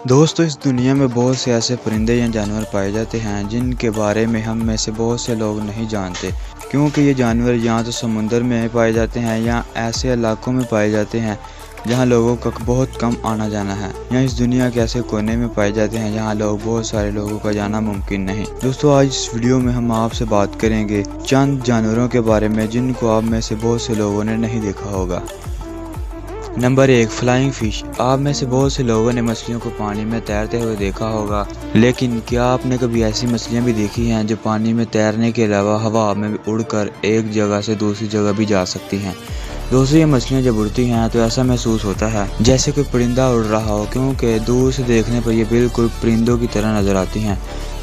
दोस्तों, इस दुनिया में बहुत से ऐसे परिंदे या जानवर पाए जाते हैं जिनके बारे में हम में से बहुत से लोग नहीं जानते, क्योंकि ये जानवर या तो समुंदर में पाए जाते हैं या ऐसे इलाकों में पाए जाते हैं जहां लोगों का बहुत कम आना जाना है, या इस दुनिया के ऐसे कोने में पाए जाते हैं जहां लोग बहुत सारे लोगों का जाना मुमकिन नहीं। दोस्तों, आज इस वीडियो में हम आपसे बात करेंगे चंद जानवरों के बारे में जिनको आप में से बहुत से लोगों ने नहीं देखा होगा। Number 1, flying fish. आप में से बहुत से लोगों ने मछलियों को पानी में तैरते हुए देखा होगा, लेकिन क्या आपने कभी ऐसी मछलियां भी देखी हैं जो पानी में तैरने के अलावा हवा में उड़कर एक जगह से दूसरी जगह भी जा सकती हैं? दोस्तों, ये मछलियां जब उड़ती हैं तो ऐसा महसूस होता है जैसे कोई परिंदा उड़ रहा हो, क्योंकि दूर से देखने पर ये बिल्कुल परिंदों की तरह नजर आती हैं।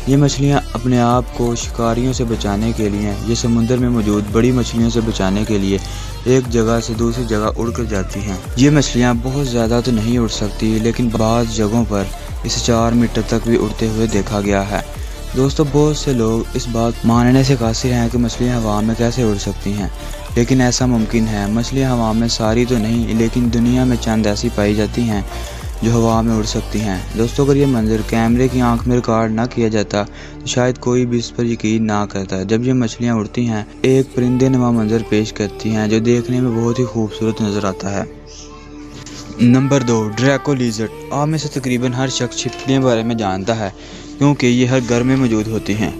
ये मछलियां अपने आप को शिकारियों से बचाने के लिए, ये समुद्र में मौजूद बड़ी मछलियों से बचाने के लिए एक जगह से दूसरी जगह उड़कर जाती हैं। ये मछलियां बहुत ज़्यादा तो नहीं उड़ सकती, लेकिन बाज़ जगहों पर इसे 4 मीटर तक भी उड़ते हुए देखा गया है। दोस्तों, बहुत से लोग इस बात मानने से कासिर हैं कि मछलियां हवा में कैसे उड़ सकती हैं, लेकिन ऐसा मुमकिन है। मछलियां हवा में सारी तो नहीं, लेकिन दुनिया में चंद ऐसी पाई जाती हैं जो हवा में उड़ सकती हैं। दोस्तों, अगर ये मंजर कैमरे की आंख में रिकॉर्ड ना किया जाता तो शायद कोई भी इस पर यकीन ना करता। जब ये मछलियां उड़ती हैं, एक परिंदे नुमा मंजर पेश करती हैं जो देखने में बहुत ही खूबसूरत नजर आता है। Number 2, Draco lizard. आप में से तकरीबन हर शख्स छिपकलियों के बारे में जानता है, क्योंकि ये हर घर में मौजूद होती हैं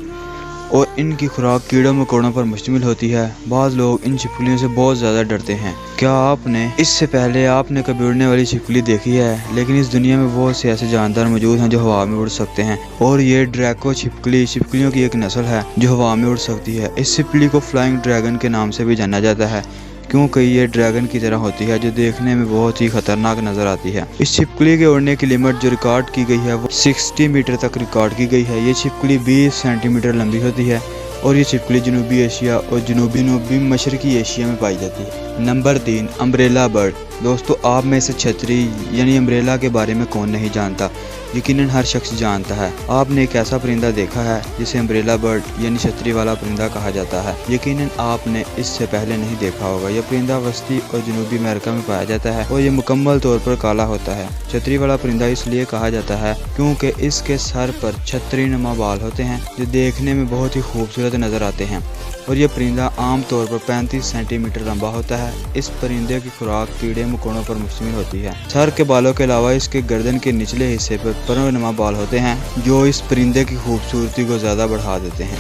और इनकी खुराक कीड़ों मकोड़ों पर मुश्तमिल होती है। बाज़ लोग इन छिपकलियों से बहुत ज़्यादा डरते हैं। क्या आपने इससे पहले कभी उड़ने वाली छिपकली देखी है? लेकिन इस दुनिया में बहुत से ऐसे जानदार मौजूद हैं जो हवा में उड़ सकते हैं, और ये ड्रैको छिपकलियों की एक नस्ल है जो हवा में उड़ सकती है। इस छिपकली को फ्लाइंग ड्रैगन के नाम से भी जाना जाता है, क्योंकि ये ड्रैगन की तरह होती है जो देखने में बहुत ही खतरनाक नजर आती है। इस छिपकली के उड़ने की लिमिट जो रिकॉर्ड की गई है वो 60 मीटर तक रिकॉर्ड की गई है। ये छिपकली 20 सेंटीमीटर लंबी होती है और ये छिपकली जनूबी एशिया और जनूबी मशरकी एशिया में पाई जाती है। Number 3, umbrella bird. दोस्तों, आप में से छतरी यानी अम्ब्रेला के बारे में कौन नहीं जानता? यकीनन हर शख्स जानता है। आपने एक ऐसा परिंदा देखा है जिसे अम्ब्रेला बर्ड यानी छतरी वाला परिंदा कहा जाता है। यकीनन आपने इससे पहले नहीं देखा होगा। यह परिंदा वस्ती और जनूबी अमेरिका में पाया जाता है और यह मुकम्मल तौर पर काला होता है। छतरी वाला परिंदा इसलिए कहा जाता है क्योंकि इसके सर पर छतरी नुमा बाल होते हैं जो देखने में बहुत ही खूबसूरत नजर आते हैं, और यह परिंदा आम तौर पर 35 सेंटीमीटर लंबा होता है। इस परिंदे की खुराक कीड़े मकोड़ों पर मुश्तमिल होती है। सर के बालों के अलावा इसके गर्दन के निचले हिस्से पर परनुमा बाल होते हैं जो इस परिंदे की खूबसूरती को ज़्यादा बढ़ा देते हैं।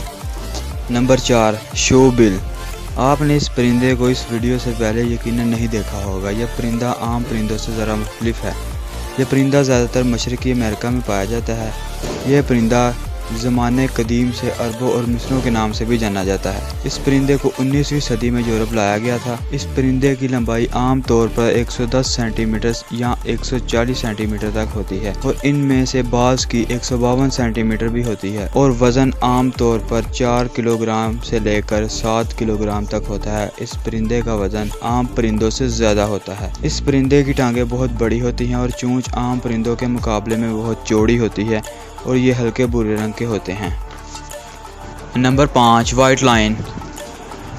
नंबर 4, शोबिल। आपने इस परिंदे को इस वीडियो से पहले यकीनन नहीं देखा होगा। यह परिंदा आम परिंदों से ज़रा मुख्तलिफ है। यह परिंदा ज़्यादातर मशरकी अमेरिका में पाया जाता है। यह परिंदा ज़माने कदीम से अरबों और मिस्रों के नाम से भी जाना जाता है। इस परिंदे को 19वीं सदी में यूरोप लाया गया था। इस परिंदे की लंबाई आम तौर पर 110 सेंटीमीटर या 140 सेंटीमीटर तक होती है, और इनमें से बाज़ की 152 सेंटीमीटर भी होती है, और वज़न आम तौर पर 4 किलोग्राम से लेकर 7 किलोग्राम तक होता है। इस परिंदे का वज़न आम परिंदों से ज़्यादा होता है। इस परिंदे की टांगें बहुत बड़ी होती हैं और चोंच आम परिंदों के मुकाबले में बहुत चौड़ी होती है, और ये हल्के भूरे रंग के होते हैं। Number 5, white lion.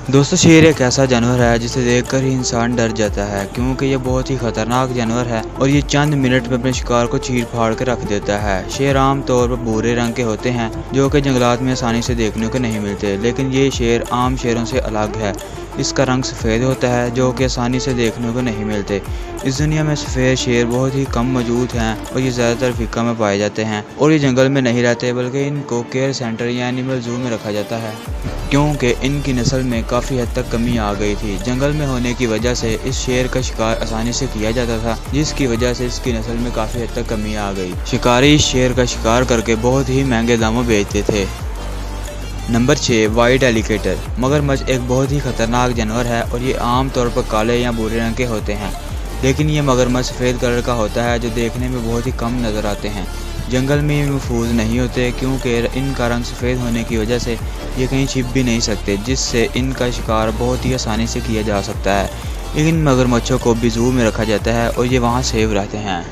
दोस्तों, शेर एक ऐसा जानवर है जिसे देखकर ही इंसान डर जाता है, क्योंकि ये बहुत ही खतरनाक जानवर है और ये चंद मिनट में अपने शिकार को चीर फाड़ कर रख देता है। शेर आम तौर पर भूरे रंग के होते हैं जो कि जंगलात में आसानी से देखने को नहीं मिलते, लेकिन ये शेर आम शेरों से अलग है। इसका रंग सफ़ेद होता है जो कि आसानी से देखने को नहीं मिलते। इस दुनिया में सफ़ेद शेर बहुत ही कम मौजूद हैं और ये ज़्यादातर अफ्रीका में पाए जाते हैं, और ये जंगल में नहीं रहते बल्कि इनको केयर सेंटर या एनिमल जू में रखा जाता है, क्योंकि इनकी नस्ल में काफ़ी हद तक कमी आ गई थी। जंगल में होने की वजह से इस शेर का शिकार आसानी से किया जाता था, जिसकी वजह से इसकी नस्ल में काफ़ी हद तक कमी आ गई। शिकारी इस शेर का शिकार करके बहुत ही महंगे दामों बेचते थे। Number 6, white alligator. मगरमच्छ एक बहुत ही खतरनाक जानवर है और ये आम तौर पर काले या भूरे रंग के होते हैं, लेकिन ये मगरमच्छ सफ़ेद कलर का होता है जो देखने में बहुत ही कम नज़र आते हैं। जंगल में ये महफूज नहीं होते क्योंकि इनका रंग सफ़ेद होने की वजह से ये कहीं छिप भी नहीं सकते, जिससे इनका शिकार बहुत ही आसानी से किया जा सकता है। लेकिन मगरमच्छों को भी जू में रखा जाता है और ये वहाँ सेफ रहते हैं।